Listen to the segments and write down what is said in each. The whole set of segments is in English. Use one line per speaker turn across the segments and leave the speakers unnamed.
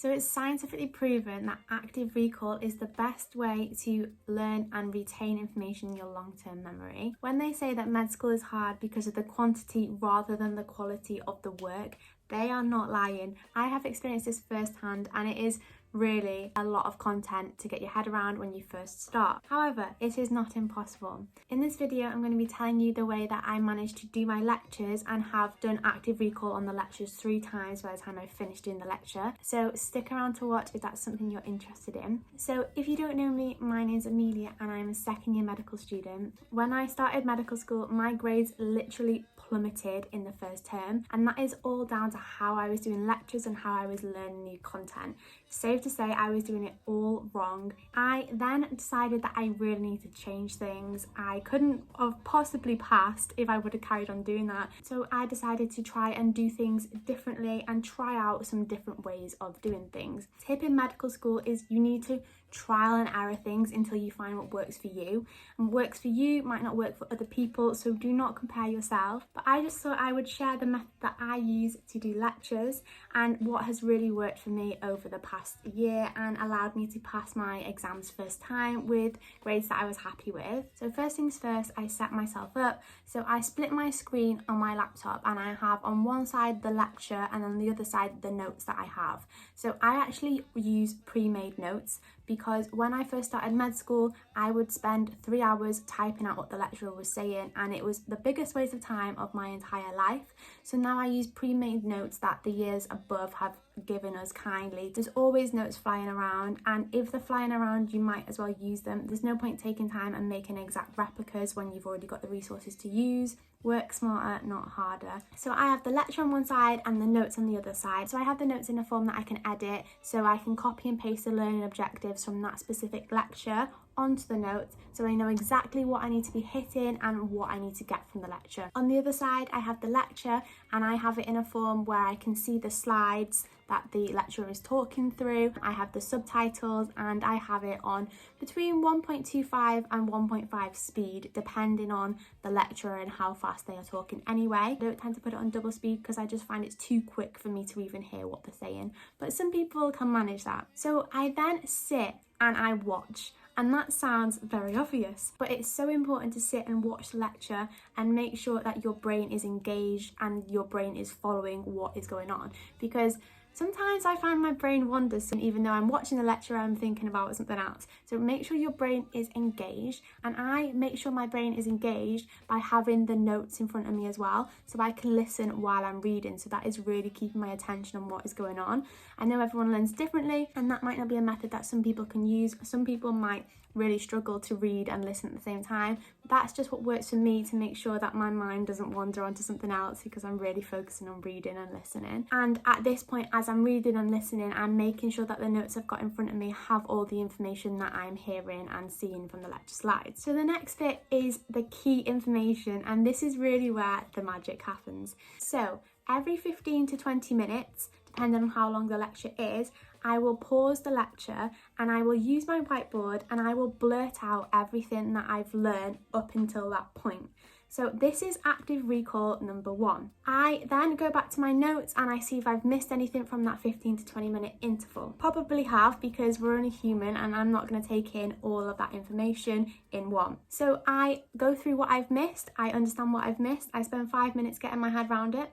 So it's scientifically proven that active recall is the best way to learn and retain information in your long-term memory. When they say that med school is hard because of the quantity rather than the quality of the work, they are not lying. I have experienced this firsthand, and it is really a lot of content to get your head around when you first start. However, it is not impossible. In this video, I'm going to be telling you the way that I managed to do my lectures and have done active recall on the lectures 3 times by the time I finished doing the lecture. So stick around to watch if that's something you're interested in. So if you don't know me, my name's Amelia and I'm a second year medical student. When I started medical school, my grades literally plummeted in the first term, and that is all down to how I was doing lectures and how I was learning new content. Safe to say, I was doing it all wrong. I then decided that I really needed to change things. I couldn't have possibly passed if I would have carried on doing that. So I decided to try and do things differently and try out some different ways of doing things. Tip in medical school is you need to trial and error things until you find what works for you. And what works for you might not work for other people, so do not compare yourself. But I just thought I would share the method that I use to do lectures and what has really worked for me over the past year and allowed me to pass my exams first time with grades that I was happy with. So first things first, I set myself up. So I split my screen on my laptop and I have on one side the lecture and on the other side the notes that I have. So I actually use pre-made notes, because when I first started med school, I would spend 3 hours typing out what the lecturer was saying, and it was the biggest waste of time of my entire life. So now I use pre-made notes that the years above have given us kindly. There's always notes flying around, and if they're flying around, you might as well use them. There's no point taking time and making exact replicas when you've already got the resources to use. Work smarter, not harder. So I have the lecture on one side and the notes on the other side. So I have the notes in a form that I can edit, so I can copy and paste the learning objectives from that specific lecture onto the notes, so I know exactly what I need to be hitting and what I need to get from the lecture. On the other side, I have the lecture and I have it in a form where I can see the slides that the lecturer is talking through. I have the subtitles and I have it on between 1.25 and 1.5 speed, depending on the lecturer and how fast they are talking anyway. I don't tend to put it on double speed because I just find it's too quick for me to even hear what they're saying, but some people can manage that. So I then sit and I watch. And that sounds very obvious, but it's so important to sit and watch the lecture and make sure that your brain is engaged and your brain is following what is going on. Because sometimes I find my brain wanders, and even though I'm watching the lecture, I'm thinking about something else. So make sure your brain is engaged, and I make sure my brain is engaged by having the notes in front of me as well, so I can listen while I'm reading. So that is really keeping my attention on what is going on. I know everyone learns differently, and that might not be a method that some people can use. Some people might really struggle to read and listen at the same time. That's just what works for me to make sure that my mind doesn't wander onto something else, because I'm really focusing on reading and listening. And at this point, as I'm reading and listening, I'm making sure that the notes I've got in front of me have all the information that I'm hearing and seeing from the lecture slides. So the next bit is the key information, and this is really where the magic happens. So every 15 to 20 minutes, depending on how long the lecture is, I will pause the lecture and I will use my whiteboard and I will blurt out everything that I've learned up until that point. So this is active recall number 1. I then go back to my notes and I see if I've missed anything from that 15 to 20 minute interval. Probably have, because we're only human and I'm not going to take in all of that information in one. So I go through what I've missed, I understand what I've missed, I spend 5 minutes getting my head around it,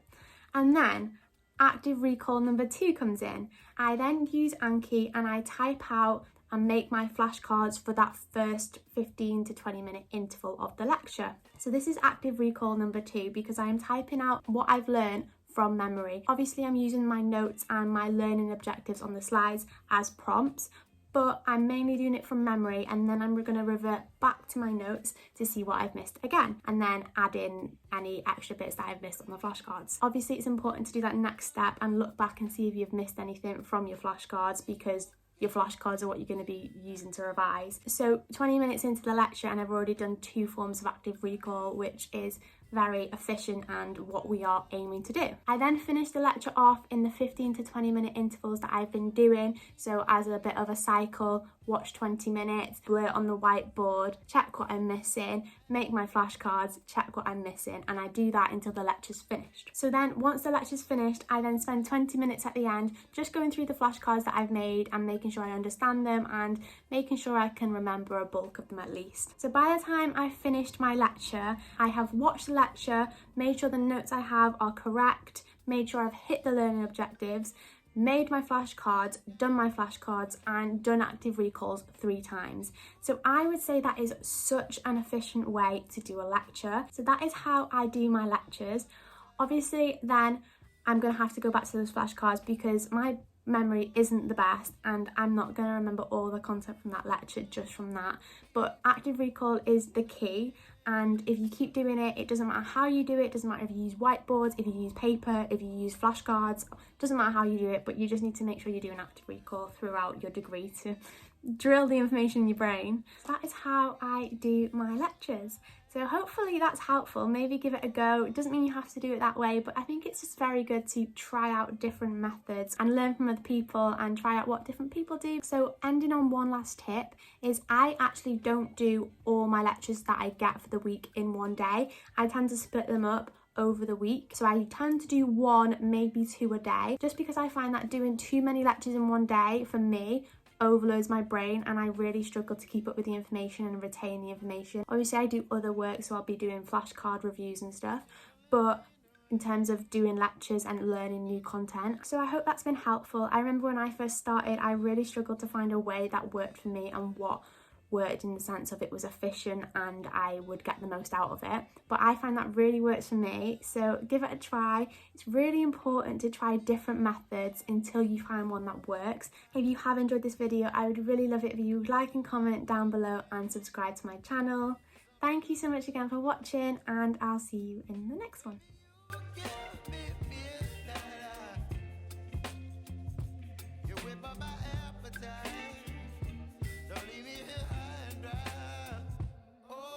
and then active recall number 2 comes in. I then use Anki and I type out and make my flashcards for that first 15 to 20 minute interval of the lecture. So this is active recall number 2, because I am typing out what I've learned from memory. Obviously I'm using my notes and my learning objectives on the slides as prompts, but I'm mainly doing it from memory, and then I'm going to revert back to my notes to see what I've missed again, and then add in any extra bits that I've missed on the flashcards. Obviously it's important to do that next step and look back and see if you've missed anything from your flashcards, because your flashcards are what you're going to be using to revise. So 20 minutes into the lecture and I've already done 2 forms of active recall, which is very efficient and what we are aiming to do. I then finished the lecture off in the 15 to 20 minute intervals that I've been doing. So as a bit of a cycle, watch 20 minutes, blurt on the whiteboard, check what I'm missing, make my flashcards, check what I'm missing, and I do that until the lecture's finished. So then once the lecture's finished, I then spend 20 minutes at the end just going through the flashcards that I've made and making sure I understand them and making sure I can remember a bulk of them at least. So by the time I've finished my lecture, I have watched the lecture, made sure the notes I have are correct, made sure I've hit the learning objectives, made my flashcards, done my flashcards, and done active recalls 3 times. So I would say that is such an efficient way to do a lecture. So that is how I do my lectures. Obviously then I'm going to have to go back to those flashcards because my memory isn't the best and I'm not going to remember all the content from that lecture just from that. But active recall is the key, and if you keep doing it, it doesn't matter how you do it, doesn't matter if you use whiteboards, if you use paper, if you use flashcards, doesn't matter how you do it, but you just need to make sure you do an active recall throughout your degree to drill the information in your brain. That is how I do my lectures. So hopefully that's helpful. Maybe give it a go. It doesn't mean you have to do it that way, but I think it's just very good to try out different methods and learn from other people and try out what different people do. So ending on one last tip is I actually don't do all my lectures that I get for the week in one day. I tend to split them up over the week. So I tend to do 1, maybe 2 a day, just because I find that doing too many lectures in one day for me overloads my brain and I really struggle to keep up with the information and retain the information. Obviously I do other work, so I'll be doing flashcard reviews and stuff, but in terms of doing lectures and learning new content. So I hope that's been helpful. I remember when I first started, I really struggled to find a way that worked for me and what worked in the sense of it was efficient and I would get the most out of it. But I find that really works for me, so give it a try. It's really important to try different methods until you find one that works. If you have enjoyed this video, I would really love it if you would like and comment down below and subscribe to my channel. Thank you so much again for watching, and I'll see you in the next one.